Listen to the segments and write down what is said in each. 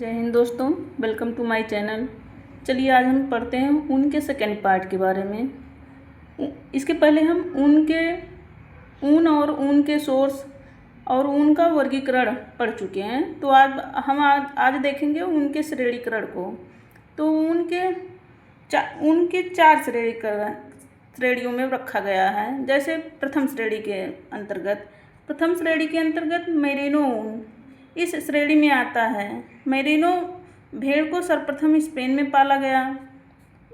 जय हिंद दोस्तों, welcome to my channel. चलिए आज हम पढ़ते हैं ऊन के सेकेंड पार्ट के बारे में। इसके पहले हम ऊन और ऊन के सोर्स और ऊन का वर्गीकरण पढ़ चुके हैं। तो आज देखेंगे ऊन के श्रेणीकरण को। तो ऊन के चार श्रेणियों में रखा गया है। जैसे प्रथम श्रेणी के अंतर्गत मेरिनो ऊन इस श्रेणी में आता है। मेरिनो भेड़ को सर्वप्रथम स्पेन में पाला गया।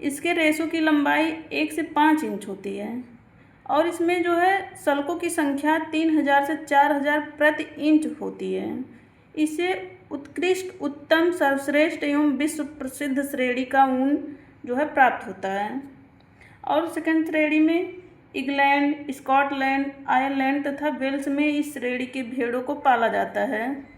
इसके रेशों की लंबाई 1 से 5 इंच होती है और इसमें जो है सल्कों की संख्या 3000 से 4000 प्रति इंच होती है। इसे उत्कृष्ट, उत्तम, सर्वश्रेष्ठ एवं विश्व प्रसिद्ध श्रेणी का ऊन जो है प्राप्त होता है। और सेकंड श्रेणी में इंग्लैंड, स्कॉटलैंड, आयरलैंड तथा वेल्स में इस श्रेणी के भेड़ों को पाला जाता है।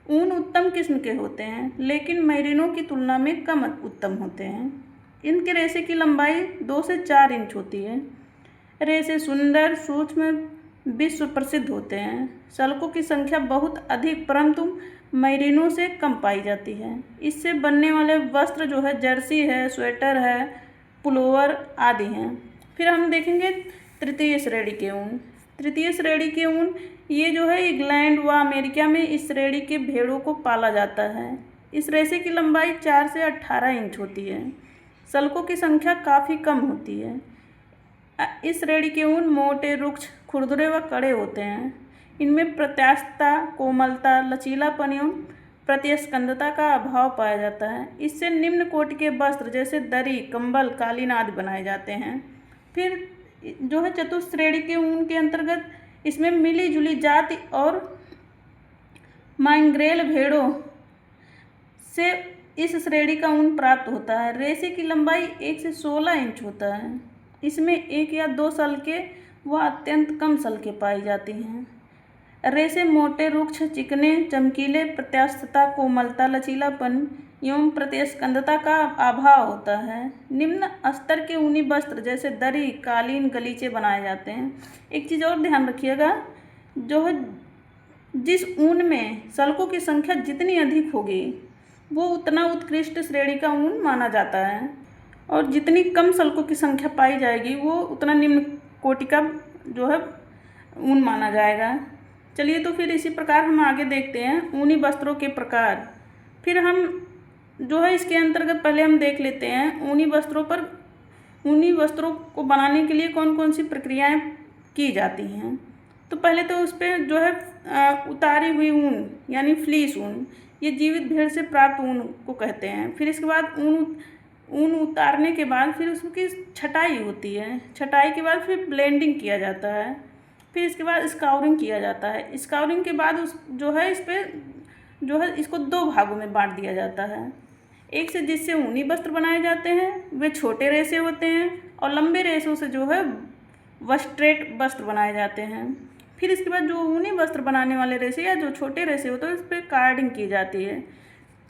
ऊन उत्तम किस्म के होते हैं लेकिन मेरिनो की तुलना में कम उत्तम होते हैं। इनके रेशे की लंबाई 2 से 4 इंच होती है। रेशे सुंदर, सूक्ष्म, विश्व प्रसिद्ध होते हैं। सल्कों की संख्या बहुत अधिक परंतु मेरिनो से कम पाई जाती है। इससे बनने वाले वस्त्र जो है जर्सी है, स्वेटर है, पुलोवर आदि हैं। फिर हम देखेंगे तृतीय श्रेणी के ऊन ये जो है इंग्लैंड व अमेरिका में इस श्रेणी के भेड़ों को पाला जाता है। इस रेशे की लंबाई 4 से 18 इंच होती है। सल्कों की संख्या काफ़ी कम होती है। इस श्रेणी के ऊन मोटे, रुक्ष, खुरदुरे व कड़े होते हैं। इनमें प्रत्यास्थता, कोमलता, लचीलापन एवं प्रतिस्कंदता का अभाव पाया जाता है। इससे निम्न कोटि के वस्त्र जैसे दरी, कंबल, कालीन आदि बनाए जाते हैं। फिर जो है चतुर्थ श्रेणी के ऊन के अंतर्गत इसमें मिली जुली जाति और मांगरेल भेड़ों से इस श्रेणी का ऊन प्राप्त होता है। रेशे की लंबाई 1 से 16 इंच होता है। इसमें 1 या 2 सल्के व अत्यंत कम सल्के पाई जाती हैं। रेशे मोटे, रुक्ष, चिकने, चमकीले, प्रत्यास्थता, कोमलता, लचीलापन एवं प्रतिस्कंदता का अभाव होता है। निम्न स्तर के ऊनी वस्त्र जैसे दरी, कालीन, गलीचे बनाए जाते हैं। एक चीज़ और ध्यान रखिएगा, जो है जिस ऊन में सल्कों की संख्या जितनी अधिक होगी वो उतना उत्कृष्ट श्रेणी का ऊन माना जाता है और जितनी कम सल्कों की संख्या पाई जाएगी वो उतना निम्न कोटि का जो है ऊन माना जाएगा। चलिए तो फिर इसी प्रकार हम आगे देखते हैं ऊनी वस्त्रों के प्रकार। फिर हम जो है इसके अंतर्गत पहले हम देख लेते हैं ऊनी वस्त्रों को बनाने के लिए कौन कौन सी प्रक्रियाएं की जाती हैं। तो पहले तो उस पर जो है उतारी हुई ऊन यानी फ्लीस ऊन, ये जीवित भेड़ से प्राप्त ऊन को कहते हैं। फिर इसके बाद ऊन उतारने के बाद फिर उसकी छटाई होती है। छटाई के बाद फिर ब्लेंडिंग किया जाता है। फिर इसके बाद स्काउरिंग किया जाता है। स्काउरिंग के बाद इसको 2 भागों में बांट दिया जाता है। एक से जिससे ऊनी वस्त्र बनाए जाते हैं वे छोटे रेशे होते हैं और लंबे रेशों से जो है वस्ट्रेट वस्त्र बनाए जाते हैं। फिर इसके बाद जो ऊनी वस्त्र बनाने वाले रेशे या जो छोटे रेशे होते हैं इस पर कार्डिंग की जाती है।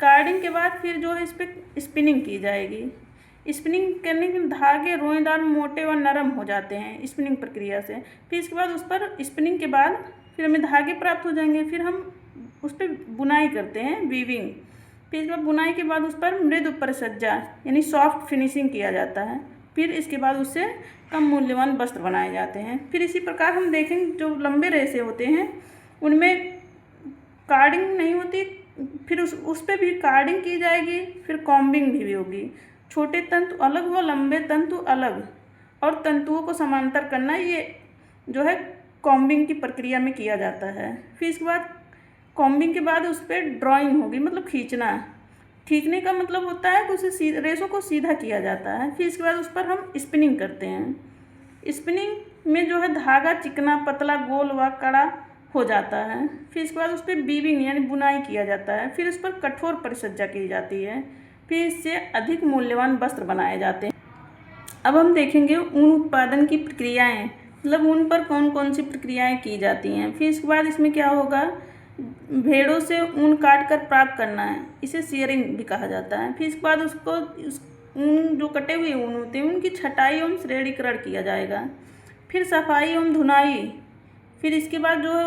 कार्डिंग के बाद फिर जो है इस पर स्पिनिंग की जाएगी। स्पिनिंग करने के धागे रोएदार, मोटे व नरम हो जाते हैं स्पिनिंग प्रक्रिया से। फिर इसके बाद उस पर स्पिनिंग के बाद फिर हमें धागे प्राप्त हो जाएंगे। फिर हम उस पर बुनाई करते हैं, वीविंग। फिर इसके बाद बुनाई के बाद उस पर मृदु परिसज्जा यानी सॉफ्ट फिनिशिंग किया जाता है। फिर इसके बाद उससे कम मूल्यवान वस्त्र बनाए जाते हैं। फिर इसी प्रकार हम देखेंगे जो लंबे रेशे होते हैं उनमें कार्डिंग नहीं होती, फिर उस पर भी कार्डिंग की जाएगी, फिर कॉम्बिंग भी होगी। छोटे तंतु अलग व लंबे तंतु अलग और तंतुओं को समांतर करना ये जो है कॉम्बिंग की प्रक्रिया में किया जाता है। फिर इसके बाद कॉम्बिंग के बाद उस पर ड्राइंग होगी, मतलब खींचने का मतलब होता है कि उसे रेशों को सीधा किया जाता है। फिर इसके बाद उस पर हम स्पिनिंग करते हैं। स्पिनिंग में जो है धागा चिकना, पतला, गोल व कड़ा हो जाता है। फिर इसके बाद उस पर वीविंग यानी बुनाई किया जाता है। फिर उस पर कठोर परिसज्जा की जाती है। फिर इससे अधिक मूल्यवान वस्त्र बनाए जाते हैं। अब हम देखेंगे ऊन उत्पादन की प्रक्रियाएँ, मतलब ऊन पर कौन कौन सी प्रक्रियाएँ की जाती हैं। फिर इसके बाद इसमें क्या होगा, भेड़ों से ऊन काट कर प्राप्त करना है, इसे शियरिंग भी कहा जाता है। फिर इसके बाद ऊन जो कटे हुए ऊन होते हैं उनकी छटाई एवं श्रेणीकरण किया जाएगा। फिर सफाई एवं धुनाई। फिर इसके बाद जो है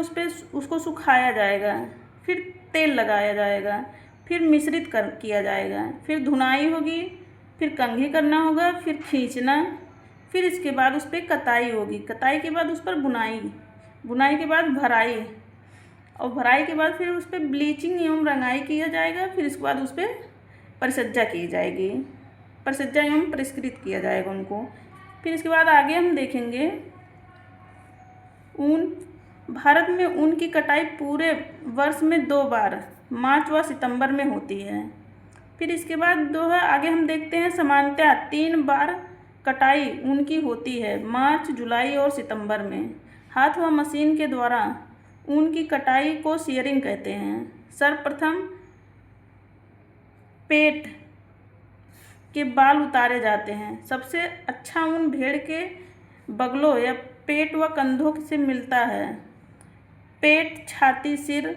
उसको सुखाया जाएगा। फिर तेल लगाया जाएगा। फिर मिश्रित किया जाएगा, फिर धुनाई होगी, फिर कंघी करना होगा, फिर खींचना, फिर इसके बाद उस पर कताई होगी, कताई के बाद उस पर बुनाई, बुनाई के बाद भराई, और भराई के बाद फिर उस पर ब्लीचिंग एवं रंगाई किया जाएगा, फिर इसके बाद उस पर परिसज्जा की जाएगी, परिसज्जा एवं परिष्कृत किया जाएगा उनको। फिर इसके बाद आगे हम देखेंगे ऊन। भारत में ऊन की कटाई पूरे वर्ष में 2 बार, मार्च व सितंबर में होती है। फिर इसके बाद जो है आगे हम देखते हैं सामान्यतः 3 बार कटाई ऊन की होती है, मार्च, जुलाई और सितंबर में। हाथ व मशीन के द्वारा ऊन की कटाई को शियरिंग कहते हैं। सर्वप्रथम पेट के बाल उतारे जाते हैं। सबसे अच्छा ऊन भेड़ के बगलों या पेट व कंधों से मिलता है। पेट, छाती, सिर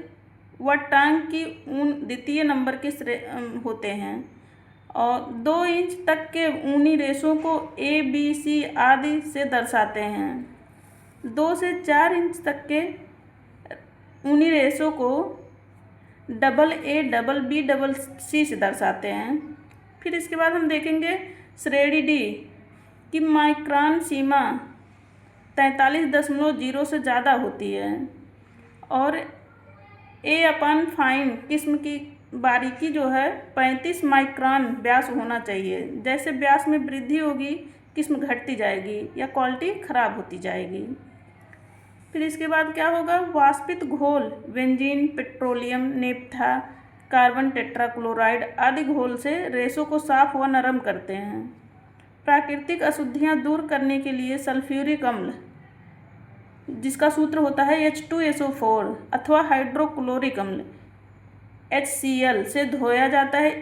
व टांग की ऊन द्वितीय नंबर के होते हैं और 2 इंच तक के ऊनी रेशों को A, B, C आदि से दर्शाते हैं। 2 से 4 इंच तक के ऊनी रेशों को AA, BB, CC से दर्शाते हैं। फिर इसके बाद हम देखेंगे श्रेणी D की माइक्रोन सीमा 43.0 से ज़्यादा होती है और A/फाइन किस्म की बारीकी जो है 35 माइक्रोन व्यास होना चाहिए। जैसे व्यास में वृद्धि होगी किस्म घटती जाएगी या क्वालिटी खराब होती जाएगी। फिर इसके बाद क्या होगा, वाष्पित घोल benzene, petroleum, naphtha, carbon tetrachloride आदि घोल से रेशों को साफ व नरम करते हैं। प्राकृतिक अशुद्धियाँ दूर करने के लिए सल्फ्यूरिक अम्ल, जिसका सूत्र होता है H2SO4 अथवा हाइड्रोक्लोरिक अम्ल HCl से धोया जाता है।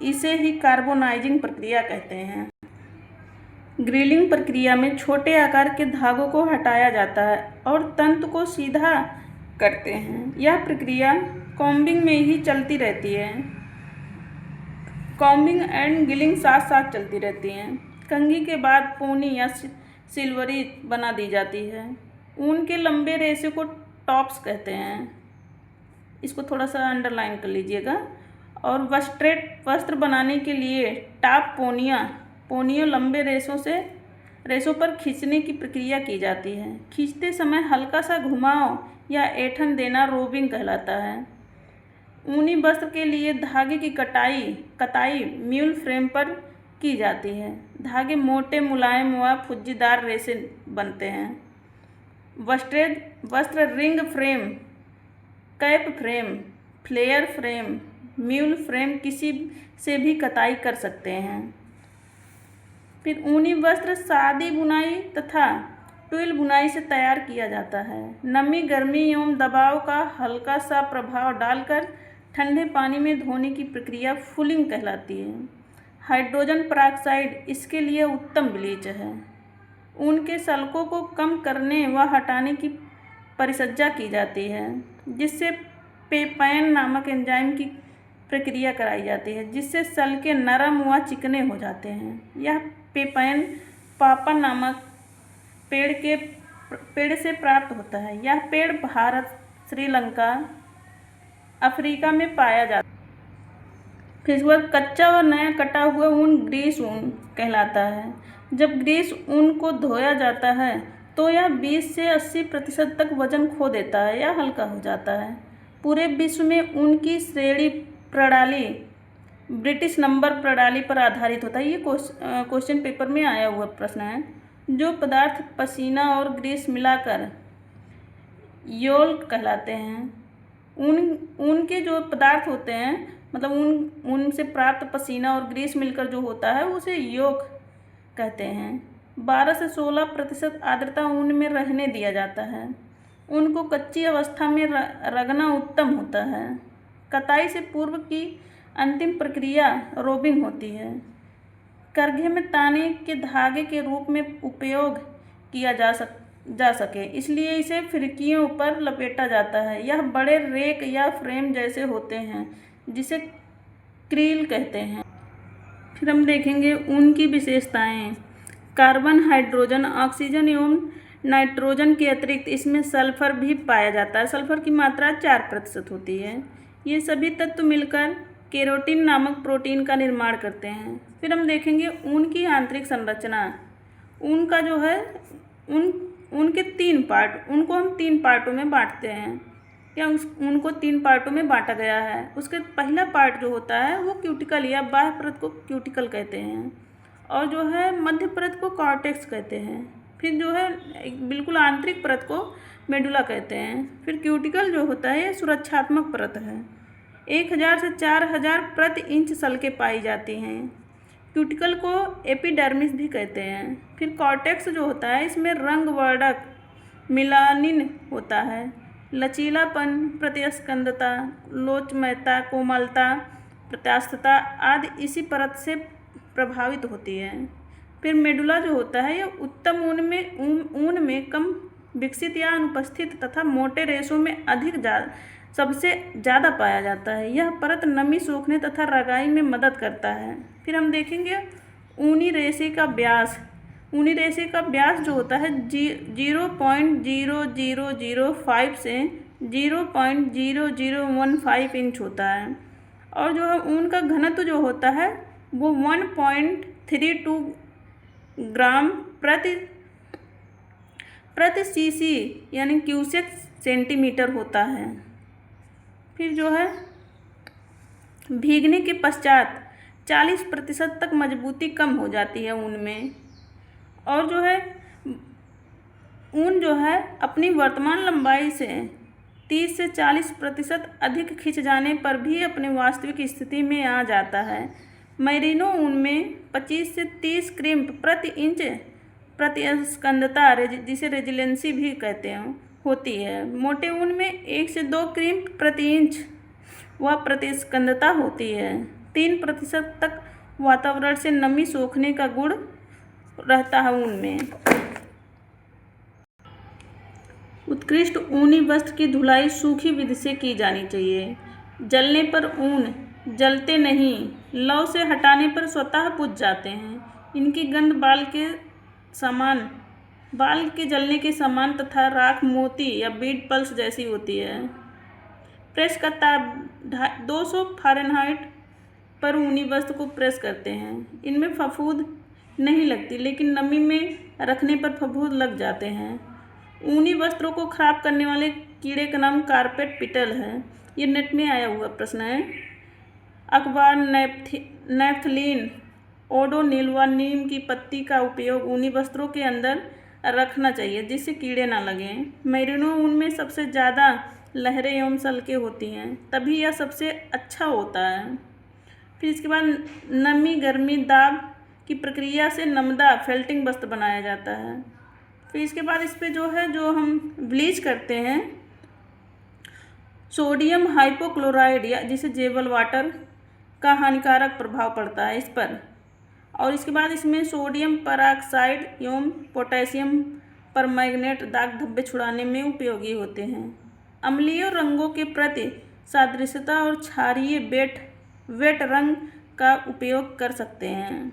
इसे ही कार्बोनाइजिंग प्रक्रिया कहते हैं। ग्रिलिंग प्रक्रिया में छोटे आकार के धागों को हटाया जाता है और तंतु को सीधा करते हैं। यह प्रक्रिया कॉम्बिंग में ही चलती रहती है। कॉम्बिंग एंड गिलिंग साथ साथ चलती रहती हैं। कंघी के बाद पोनी या सिल्वरी बना दी जाती है। ऊन के लंबे रेशे को टॉप्स कहते हैं, इसको थोड़ा सा अंडरलाइन कर लीजिएगा। और वस्त्र बनाने के लिए टाप पोनियों लंबे रेशों पर खींचने की प्रक्रिया की जाती है। खींचते समय हल्का सा घुमाव या ऐंठन देना रोबिंग कहलाता है। ऊनी वस्त्र के लिए धागे की कताई म्यूल फ्रेम पर की जाती है। धागे मोटे, मुलायम व फुज्जीदार रेशे बनते हैं। वस्त्र ring frame, cap frame, flyer frame, mule frame किसी से भी कताई कर सकते हैं। फिर ऊनी वस्त्र सादी बुनाई तथा ट्विल बुनाई से तैयार किया जाता है। नमी, गर्मी एवं दबाव का हल्का सा प्रभाव डालकर ठंडे पानी में धोने की प्रक्रिया फुलिंग कहलाती है। हाइड्रोजन पेरोक्साइड इसके लिए उत्तम ब्लीच है। ऊन के सल्कों को कम करने व हटाने की परिसज्जा की जाती है, जिससे पेपैन नामक एंजाइम की प्रक्रिया कराई जाती है, जिससे सल्के नरम व चिकने हो जाते हैं। यह पेपैन पापन नामक पेड़ से प्राप्त होता है। यह पेड़ भारत, श्रीलंका, अफ्रीका में पाया जाता है। फिर इसके बाद कच्चा व नया कटा हुआ ऊन ग्रीस ऊन कहलाता है। जब ग्रीस ऊन को धोया जाता है तो यह 20 से 80% तक वजन खो देता है या हल्का हो जाता है। पूरे विश्व में ऊन की श्रेणी प्रणाली ब्रिटिश नंबर प्रणाली पर आधारित होता है। ये क्वेश्चन पेपर में आया हुआ प्रश्न है। जो पदार्थ पसीना और ग्रीस मिलाकर योल कहलाते हैं। ऊन के जो पदार्थ होते हैं, मतलब ऊन से प्राप्त पसीना और ग्रीस मिलकर जो होता है उसे योक कहते हैं। 12 से 16% आर्द्रता ऊन में रहने दिया जाता है। ऊन को कच्ची अवस्था में रगना उत्तम होता है। कताई से पूर्व की अंतिम प्रक्रिया रोबिंग होती है। करघे में ताने के धागे के रूप में उपयोग किया जा सके, इसलिए इसे फिरकियों पर लपेटा जाता है। यह बड़े रेक या फ्रेम जैसे होते हैं, जिसे क्रील कहते हैं। फिर हम देखेंगे ऊन की विशेषताएं। कार्बन, हाइड्रोजन, ऑक्सीजन एवं नाइट्रोजन के अतिरिक्त इसमें सल्फर भी पाया जाता है। सल्फर की मात्रा 4% होती है। ये सभी तत्व मिलकर केरोटिन नामक प्रोटीन का निर्माण करते हैं। फिर हम देखेंगे ऊन की आंतरिक संरचना। ऊन का जो है ऊन के 3 पार्ट, ऊन को हम 3 पार्टों में बांटते हैं, या ऊन को 3 पार्टों में बांटा गया है। उसके पहला पार्ट जो होता है वो क्यूटिकल या बाह्य परत को क्यूटिकल कहते हैं, और जो है मध्य परत को कॉर्टेक्स कहते हैं। फिर जो है बिल्कुल आंतरिक परत को मेडुला कहते हैं। फिर क्यूटिकल जो होता है ये सुरक्षात्मक परत है। 1000 से 4000 प्रति इंच सल्कें पाई जाती हैं। क्यूटिकल को एपिडर्मिस भी कहते हैं। फिर कॉर्टेक्स जो होता है इसमें रंगवर्धक मिलानिन होता है। लचीलापन, प्रतिस्कंदता, लोचमयता, कोमलता, प्रत्यास्थता आदि इसी परत से प्रभावित होती है। फिर मेडुला जो होता है ये उत्तम ऊन में कम विकसित या अनुपस्थित तथा मोटे रेशों में सबसे ज़्यादा पाया जाता है। यह परत नमी सोखने तथा रगाई में मदद करता है। फिर हम देखेंगे ऊनी रेशे का व्यास। ऊनी रेशे का व्यास जो होता है 0.0005 से 0.0015 इंच होता है, और जो है ऊन का घनत्व जो होता है वो 1.32 ग्राम प्रति सीसी यानी क्यूसेक सेंटीमीटर होता है। फिर जो है भीगने के पश्चात 40% तक मजबूती कम हो जाती है ऊन में, और जो है ऊन जो है अपनी वर्तमान लंबाई से 30 से 40% अधिक खिंच जाने पर भी अपने वास्तविक स्थिति में आ जाता है। मैरिनो ऊन में 25 से 30 क्रिम्प प्रति इंच प्रतिस्कंदता, जिसे रेजिलेंसी भी कहते हैं, होती है। मोटे ऊन में 1 से 2 क्रिम्प प्रति इंच वह प्रतिस्कंदता होती है। 3% तक वातावरण से नमी सोखने का गुण रहता है ऊन में। उत्कृष्ट ऊनी वस्त्र की धुलाई सूखी विधि से की जानी चाहिए। जलने पर ऊन जलते नहीं, लौ से हटाने पर स्वतः बुझ जाते हैं। इनकी गंध बाल के जलने के समान तथा राख मोती या बीड पल्स जैसी होती है। प्रेस का ताप 200 फ़ारेनहाइट पर ऊनी वस्त्र को प्रेस करते हैं। इनमें फफूंद नहीं लगती, लेकिन नमी में रखने पर फफूंद लग जाते हैं। ऊनी वस्त्रों को खराब करने वाले कीड़े का नाम कारपेट पिटल है। ये नेट में आया हुआ प्रश्न है। अखबार, नैफ्थलीन, ओडोनिल व नीम की पत्ती का उपयोग ऊनी वस्त्रों के अंदर रखना चाहिए जिससे कीड़े ना लगें। मैरिनो ऊन में सबसे ज़्यादा लहरें एवं सल्कें होती हैं, तभी यह सबसे अच्छा होता है। फिर इसके बाद नमी गर्मी दाब की प्रक्रिया से नमदा फेल्टिंग वस्त्र बनाया जाता है। फिर इसके बाद इस पे जो है जो हम ब्लीच करते हैं, सोडियम हाइपोक्लोराइड या जिसे जेवल वाटर का हानिकारक प्रभाव पड़ता है इस पर, और इसके बाद इसमें सोडियम परऑक्साइड एवं पोटेशियम परमैंगनेट दाग धब्बे छुड़ाने में उपयोगी होते हैं। अम्लीय रंगों के प्रति सादृश्यता और क्षारीय वेट रंग का उपयोग कर सकते हैं।